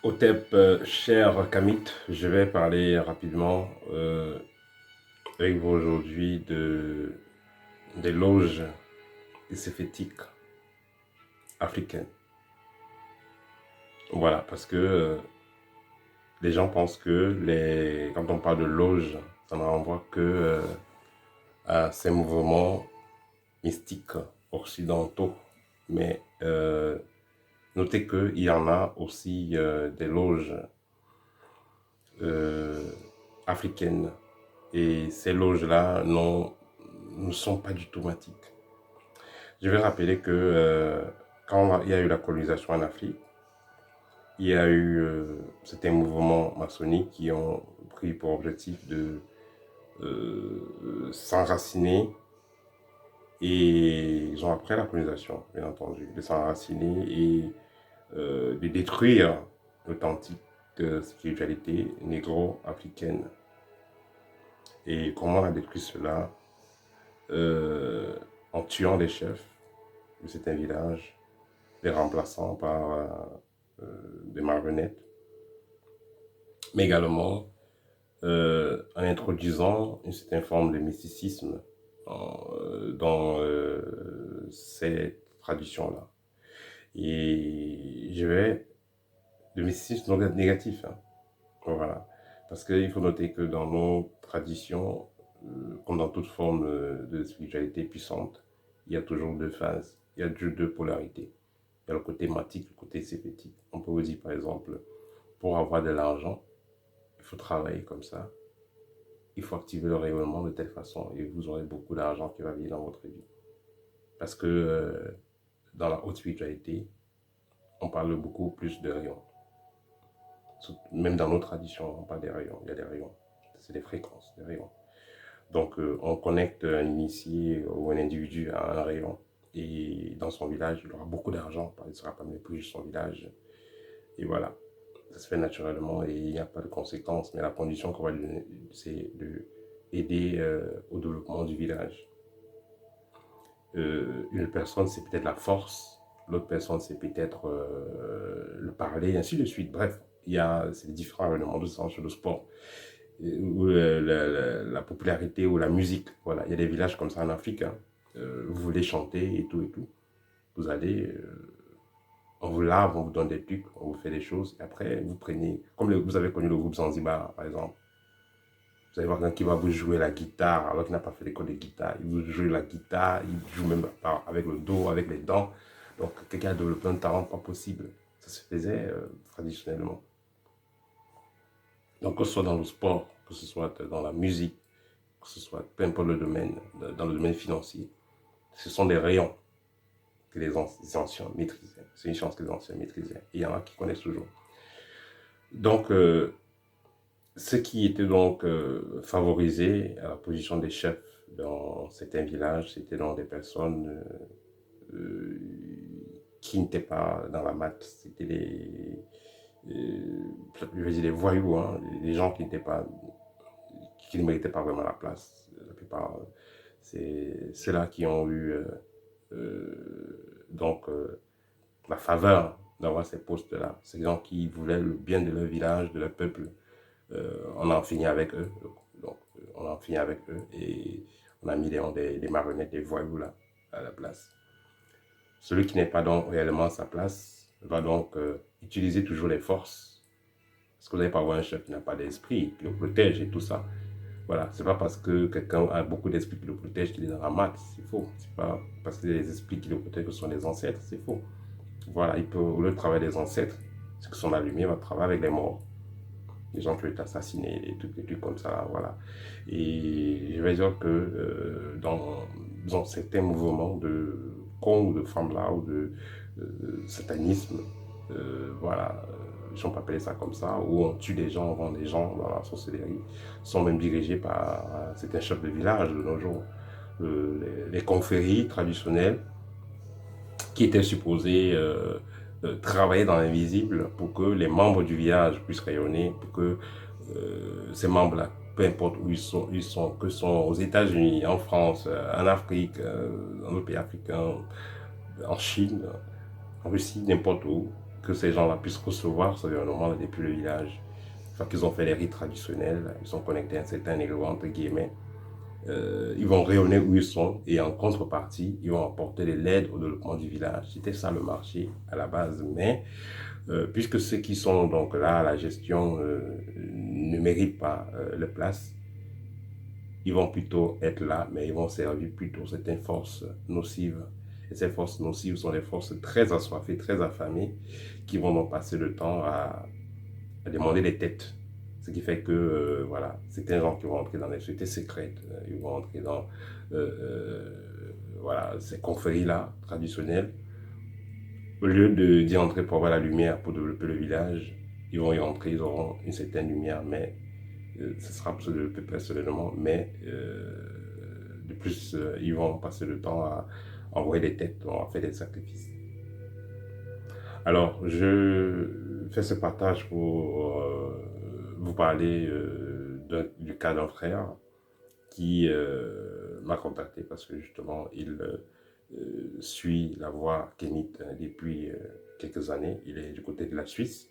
Otep, cher Kamit, je vais parler rapidement avec vous aujourd'hui des loges séphétiques africaines. Voilà, parce que les gens pensent que quand on parle de loges, ça ne renvoie que à ces mouvements mystiques occidentaux. Mais notez qu'il y en a aussi des loges euh, africaines. Et ces loges-là ne sont pas du tout matiques. Je vais rappeler que quand il y a eu la colonisation en Afrique, il y a eu certains mouvements maçonniques qui ont pris pour objectif de s'enraciner et ils ont après la colonisation, bien entendu, de s'enraciner et de détruire l'authentique spiritualité négro-africaine. Et comment on a détruit cela en tuant les chefs de certains villages, les remplaçant par des marionnettes, mais également en introduisant une certaine forme de mysticisme dans ces traditions-là. Et je vais de mysticisme négatif, hein. Voilà. Parce qu'il faut noter que dans nos traditions, comme dans toute forme de spiritualité puissante, il y a toujours deux phases, il y a toujours deux polarités. Il y a le côté matique, le côté séphétique. On peut vous dire par exemple, pour avoir de l'argent, il faut travailler comme ça, il faut activer le rayonnement de telle façon et vous aurez beaucoup d'argent qui va venir dans votre vie. Parce que dans la haute spiritualité, on parle beaucoup plus de rayons. Même dans nos traditions, on parle des rayons, il y a des rayons. C'est des fréquences, des rayons. Donc, on connecte un initié ou un individu à un rayon. Et dans son village, il aura beaucoup d'argent. Il ne sera pas mépris de son village. Et voilà. Ça se fait naturellement et il n'y a pas de conséquences. Mais la condition qu'on va lui donner, c'est d'aider au développement du village. Une personne, c'est peut-être la force. L'autre personne, c'est peut-être le parler, et ainsi de suite. Bref, c'est différent avec le monde du sens, le sport ou la popularité ou la musique. Voilà, il y a des villages comme ça en Afrique. Hein. Vous voulez chanter et tout. Vous allez, on vous lave, on vous donne des trucs, on vous fait des choses. Et après, vous prenez, comme vous avez connu le groupe Zanzibar, par exemple. Vous allez voir quelqu'un qui va vous jouer la guitare alors qu'il n'a pas fait l'école de guitare. Il vous joue la guitare, il joue même avec le dos, avec les dents. Donc, quelqu'un a développé un talent pas possible. Ça se faisait traditionnellement. Donc, que ce soit dans le sport, que ce soit dans la musique, que ce soit peu importe le domaine, dans le domaine financier, ce sont des rayons que les anciens maîtrisaient. C'est une chance que les anciens maîtrisaient. Et il y en a qui connaissent toujours. Donc, ce qui était donc favorisé à la position des chefs dans certains villages, c'était dans des personnes qui n'étaient pas dans la maths. C'était je vais dire les voyous, hein, les gens qui ne méritaient pas vraiment la place. La plupart, c'est ceux-là qui ont eu donc la faveur d'avoir ces postes-là. Ces gens qui voulaient le bien de leur village, de leur peuple. On a fini avec eux. Donc, on a fini avec eux et on a mis des marionnettes, des voyous là, à la place. Celui qui n'est pas donc réellement à sa place va donc utiliser toujours les forces. Parce que vous n'allez pas avoir un chef qui n'a pas d'esprit, qui le protège et tout ça. Voilà, c'est pas parce que quelqu'un a beaucoup d'esprit qui le protège qu'il est dans la maths, c'est faux. C'est pas parce que les esprits qui le protègent que ce sont les ancêtres, c'est faux. Voilà, il peut, au lieu de travailler des ancêtres, c'est que son allumé va travailler avec les morts. Les gens qui ont été assassinés, des trucs comme ça, voilà. Et je vais dire que dans certains mouvements de con ou de femme-là ou de satanisme, voilà, je ne peux pas appeler ça comme ça, où on tue des gens, on vend des gens dans la sorcellerie, sont même dirigés par certains chefs de village de nos jours. Les confréries traditionnelles qui étaient supposées travailler dans l'invisible pour que les membres du village puissent rayonner, pour que ces membres-là, peu importe où ils sont, que ce sont aux États-Unis, en France, en Afrique, dans nos pays africains, en Chine, en Russie, n'importe où, que ces gens-là puissent recevoir ce gouvernement depuis le village. Une fois qu'ils ont fait les rites traditionnels, ils sont connectés à un certain niveau, entre guillemets, ils vont rayonner où ils sont et en contrepartie, ils vont apporter de l'aide au développement du village. C'était ça le marché à la base, mais puisque ceux qui sont donc là à la gestion ne méritent pas leur place, ils vont plutôt être là, mais ils vont servir plutôt certaines forces nocives. Et ces forces nocives sont des forces très assoiffées, très affamées, qui vont donc passer le temps à demander des têtes. Ce qui fait que, voilà, certains gens qui vont entrer dans les sociétés secrètes, ils vont entrer dans voilà, ces confréries-là, traditionnelles. Au lieu d'y entrer pour avoir la lumière, pour développer le village, ils vont y entrer, ils auront une certaine lumière, mais ce sera pour se développer personnellement, mais de plus, ils vont passer le temps à envoyer des têtes, à faire des sacrifices. Alors, je fais ce partage pour vous parler du cas d'un frère qui m'a contacté parce que justement, il suit la voie kémite depuis quelques années. Il est du côté de la Suisse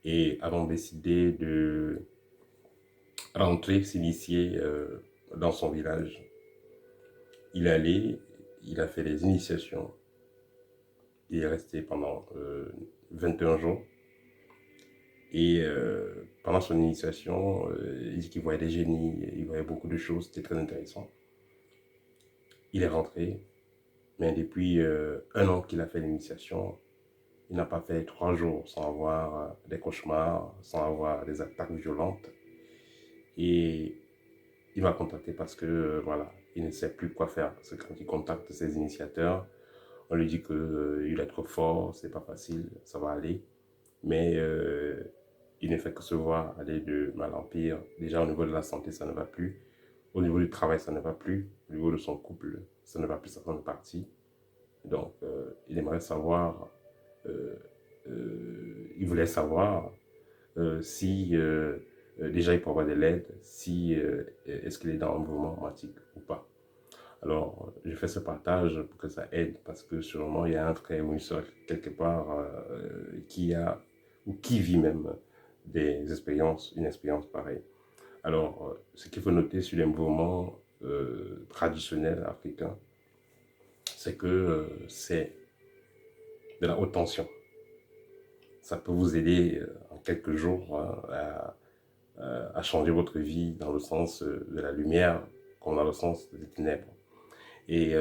et avons décidé de rentrer, s'initier dans son village. Il est allé, il a fait les initiations. Il est resté pendant 21 jours. Et pendant son initiation, il dit qu'il voyait des génies, il voyait beaucoup de choses, c'était très intéressant. Il est rentré, mais depuis 1 an qu'il a fait l'initiation, il n'a pas fait 3 jours sans avoir des cauchemars, sans avoir des attaques violentes. Et il m'a contacté parce que, voilà, il ne sait plus quoi faire. Parce que quand il contacte ses initiateurs, on lui dit qu'il est trop fort, c'est pas facile, ça va aller. Mais il ne fait que se voir aller de mal en pire. Déjà au niveau de la santé, ça ne va plus. Au niveau du travail, ça ne va plus. Au niveau de son couple, ça ne va plus, ça fait partie. Donc, il aimerait savoir, euh, il voulait savoir si déjà il peut avoir de l'aide, si est-ce qu'il est dans un mouvement romantique ou pas. Alors, je fais ce partage pour que ça aide, parce que sûrement il y a un frère ou une soeur quelque part qui a, ou qui vit même des expériences, une expérience pareille. Alors, ce qu'il faut noter sur les mouvements traditionnels africains, c'est que c'est de la haute tension. Ça peut vous aider en quelques jours à changer votre vie dans le sens de la lumière, comme dans le sens des ténèbres. Et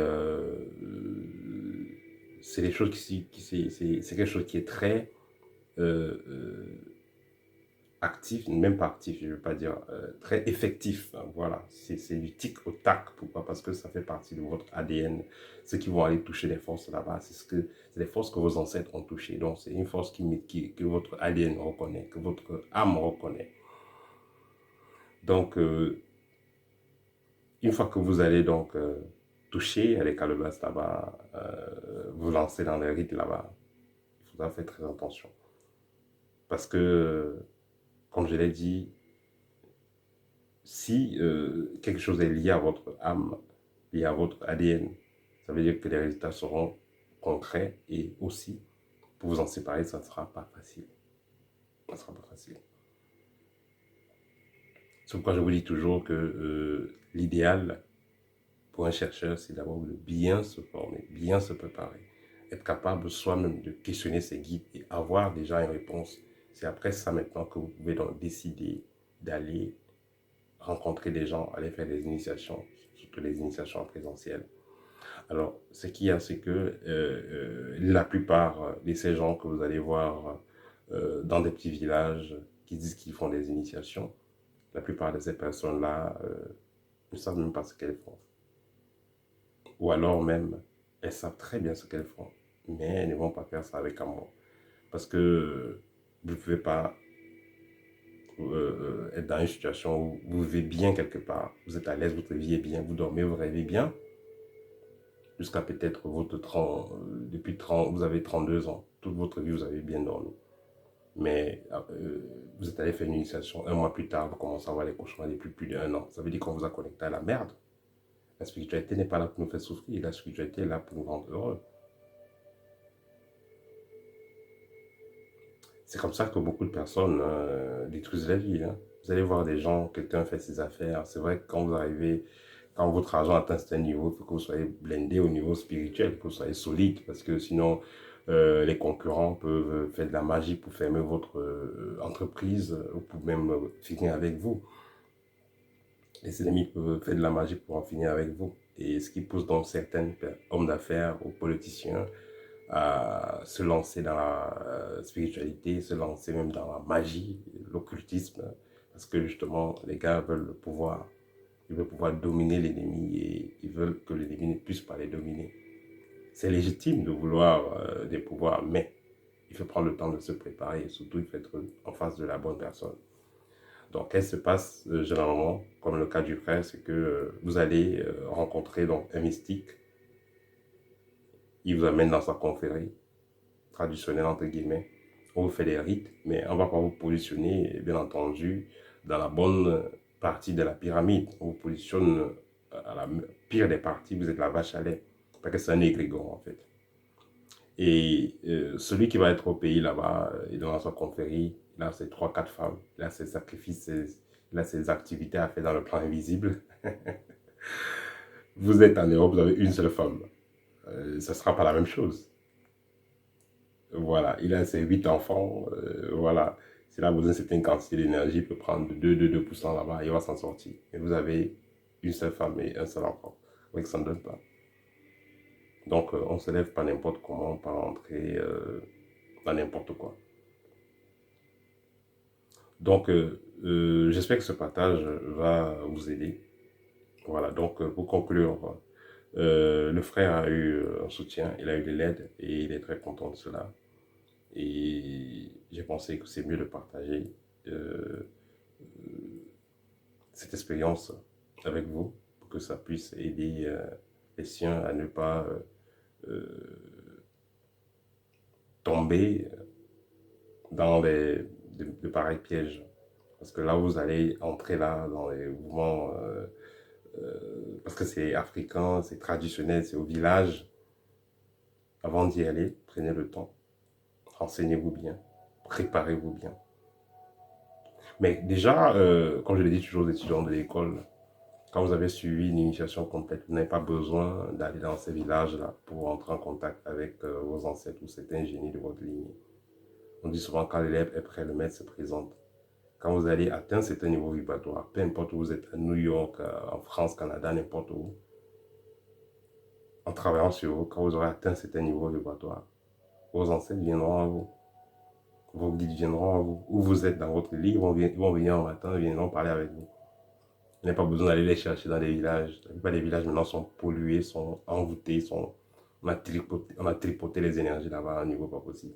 c'est des choses c'est quelque chose qui est très actif, même pas actif, je ne veux pas dire très effectif. Hein, voilà, c'est du tic au tac. Pourquoi? Parce que ça fait partie de votre ADN. Ceux qui vont aller toucher les forces là-bas, c'est les forces que vos ancêtres ont touchées. Donc, c'est une force que votre ADN reconnaît, que votre âme reconnaît. Donc, une fois que vous allez donc toucher les calebasses là-bas, vous lancer dans les rites là-bas, il faudra faire très attention. Parce que, comme je l'ai dit, si quelque chose est lié à votre âme, lié à votre ADN, ça veut dire que les résultats seront concrets et aussi, pour vous en séparer, ça ne sera pas facile. Ça ne sera pas facile. C'est pourquoi je vous dis toujours que l'idéal pour un chercheur, c'est d'abord de bien se former, bien se préparer, être capable soi-même de questionner ses guides et avoir déjà une réponse. C'est après ça maintenant que vous pouvez donc décider d'aller rencontrer des gens, aller faire des initiations, surtout les initiations en présentiel. Alors, ce qu'il y a, c'est que la plupart de ces gens que vous allez voir dans des petits villages qui disent qu'ils font des initiations, la plupart de ces personnes-là ne savent même pas ce qu'elles font. Ou alors même, elles savent très bien ce qu'elles font, mais elles ne vont pas faire ça avec amour. Parce que vous ne pouvez pas être dans une situation où vous vivez bien quelque part, vous êtes à l'aise, votre vie est bien, vous dormez, vous rêvez bien, jusqu'à peut-être depuis 30, vous avez 32 ans, toute votre vie vous avez bien dormi. Mais vous êtes allé faire une initiation, 1 mois plus tard, vous commencez à avoir les cauchemars depuis plus d'1 an. Ça veut dire qu'on vous a connecté à la merde. La spiritualité n'est pas là pour nous faire souffrir, la spiritualité est là pour nous rendre heureux. C'est comme ça que beaucoup de personnes détruisent la vie. Hein. Vous allez voir des gens, quelqu'un fait ses affaires. C'est vrai que quand vous arrivez, quand votre argent atteint un certain niveau, il faut que vous soyez blindé au niveau spirituel, que vous soyez solide, parce que sinon, les concurrents peuvent faire de la magie pour fermer votre entreprise ou pour même finir avec vous. Les ennemis peuvent faire de la magie pour en finir avec vous. Et ce qui pousse donc certains hommes d'affaires ou politiciens à se lancer dans la spiritualité, se lancer même dans la magie, l'occultisme, parce que justement, les gars veulent le pouvoir. Ils veulent pouvoir dominer l'ennemi et ils veulent que l'ennemi ne puisse pas les dominer. C'est légitime de vouloir des pouvoirs, mais il faut prendre le temps de se préparer et surtout il faut être en face de la bonne personne. Donc, qu'est-ce qui se passe généralement, comme le cas du frère, c'est que vous allez rencontrer donc, un mystique. Il vous amène dans sa confrérie traditionnelle, entre guillemets. On vous fait des rites, mais on ne va pas vous positionner, bien entendu, dans la bonne partie de la pyramide. On vous positionne à la pire des parties, vous êtes la vache à lait. Parce que c'est un égrégore, en fait. Et celui qui va être au pays là-bas, et dans sa confrérie, il a ses 3-4 femmes, il a ses sacrifices, il a ses activités à faire dans le plan invisible. Vous êtes en Europe, vous avez une seule femme. Ça ne sera pas la même chose. Voilà, il a ses 8 enfants. Voilà, s'il a besoin d'une certaine quantité d'énergie, il peut prendre 2% là-bas, il va s'en sortir. Et vous avez une seule femme et un seul enfant. Oui, ça ne donne pas. Donc, on ne se lève pas n'importe comment, pas rentrer dans n'importe quoi. Donc, j'espère que ce partage va vous aider. Voilà, donc pour conclure, le frère a eu un soutien, il a eu de l'aide et il est très content de cela. Et j'ai pensé que c'est mieux de partager euh, cette expérience avec vous pour que ça puisse aider les siens à ne pas tomber dans de pareils pièges. Parce que là, vous allez entrer là dans les mouvements, parce que c'est africain, c'est traditionnel, c'est au village. Avant d'y aller, prenez le temps, renseignez-vous bien, préparez-vous bien. Mais déjà, comme je l'ai dit toujours aux étudiants de l'école, quand vous avez suivi une initiation complète, vous n'avez pas besoin d'aller dans ces villages-là pour entrer en contact avec vos ancêtres ou certains génies de votre lignée. On dit souvent quand l'élève est prêt, le maître se présente. Quand vous allez atteindre certains niveaux vibratoires, peu importe où vous êtes, à New York, en France, Canada, n'importe où, en travaillant sur vous, quand vous aurez atteint certains niveaux vibratoires, vos ancêtres viendront à vous. Vos guides viendront à vous. Où vous êtes dans votre lit, ils vont venir en matin, ils viendront parler avec vous. Vous n'avez pas besoin d'aller les chercher dans les villages. La plupart des villages maintenant sont pollués, sont envoûtés, on a tripoté les énergies là-bas à un niveau pas possible.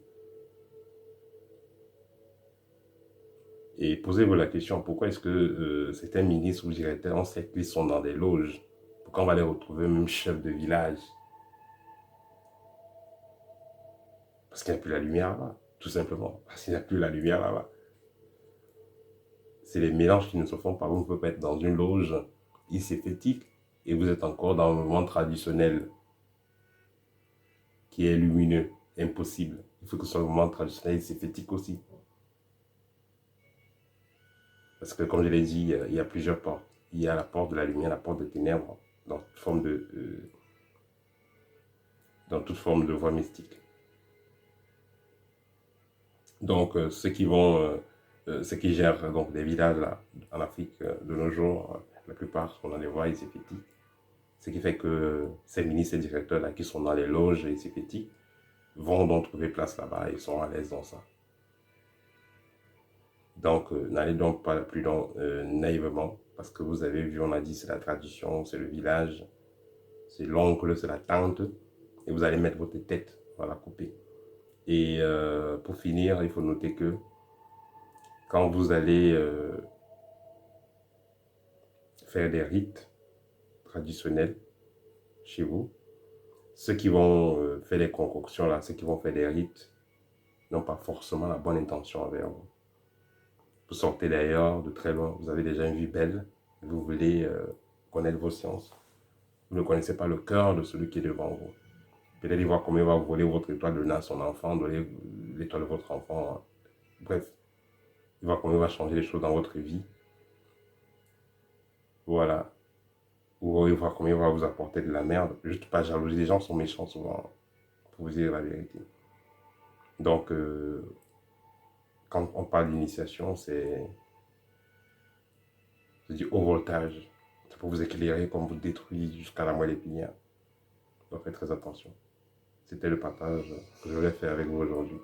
Et posez-vous la question, pourquoi est-ce que certains ministres ou directeurs, on sait qu'ils sont dans des loges? Pourquoi on va les retrouver même chefs de village? Parce qu'il n'y a plus la lumière là-bas, tout simplement. Parce qu'il n'y a plus la lumière là-bas. C'est les mélanges qui ne se font pas. Vous ne pouvez pas être dans une loge initiatique et vous êtes encore dans le mouvement traditionnel qui est lumineux. Impossible. Il faut que ce soit le mouvement traditionnel initiatique aussi. Parce que comme je l'ai dit, il y a plusieurs portes. Il y a la porte de la lumière, la porte des ténèbres, dans toute forme de voie mystique. Donc, ceux qui gèrent donc des villages là, en Afrique de nos jours, la plupart sont dans les voies initiatiques. Ce qui fait que ces ministres et directeurs là qui sont dans les loges initiatiques vont donc trouver place là-bas et sont à l'aise dans ça. Donc, n'allez donc pas plus naïvement, parce que vous avez vu, on a dit, c'est la tradition, c'est le village, c'est l'oncle, c'est la tante, et vous allez mettre votre tête, voilà, couper. Et pour finir, il faut noter que quand vous allez faire des rites traditionnels chez vous, ceux qui vont faire des concoctions, là, ceux qui vont faire des rites, n'ont pas forcément la bonne intention envers vous. Vous sortez d'ailleurs de très loin, vous avez déjà une vie belle, vous voulez connaître vos sciences. Vous ne connaissez pas le cœur de celui qui est devant vous. Peut-être voir comment il va voler votre étoile, donner à son enfant, donner l'étoile de votre enfant Bref, il va comment il va changer les choses dans votre vie. Voilà. Ou il va comment il va vous apporter de la merde. Juste pas jalousie. Les gens sont méchants souvent, pour vous dire la vérité. Donc, quand on parle d'initiation, c'est du haut voltage. C'est pour vous éclairer comme vous détruire jusqu'à la moelle épinière. Donc, faites très attention. C'était le partage que je voulais faire avec vous aujourd'hui.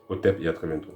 Au TEP et à très bientôt.